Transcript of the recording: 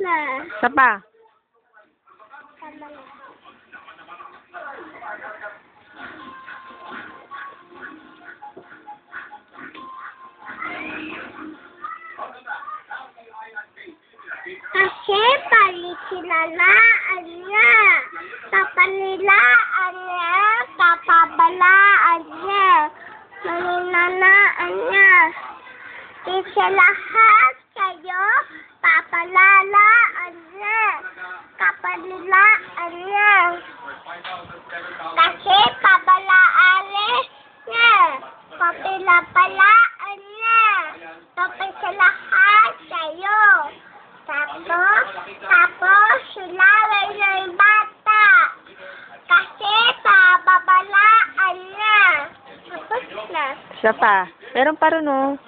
na. Isa pa. Kasi palikinalaan niya. Kapanilaan niya. Kapabalaan niya. Maninanaan niya. Isa lahat kayo. Papalalaan niya. Kapanilaan niya. Kasi pabalaan niya. Papilapalaan niya. Tapos sa lahat kayo. Tapos sinaway na yung bata. Kasi pababalaan niya. Tapos na. Isa pa. Meron pa rin, oh.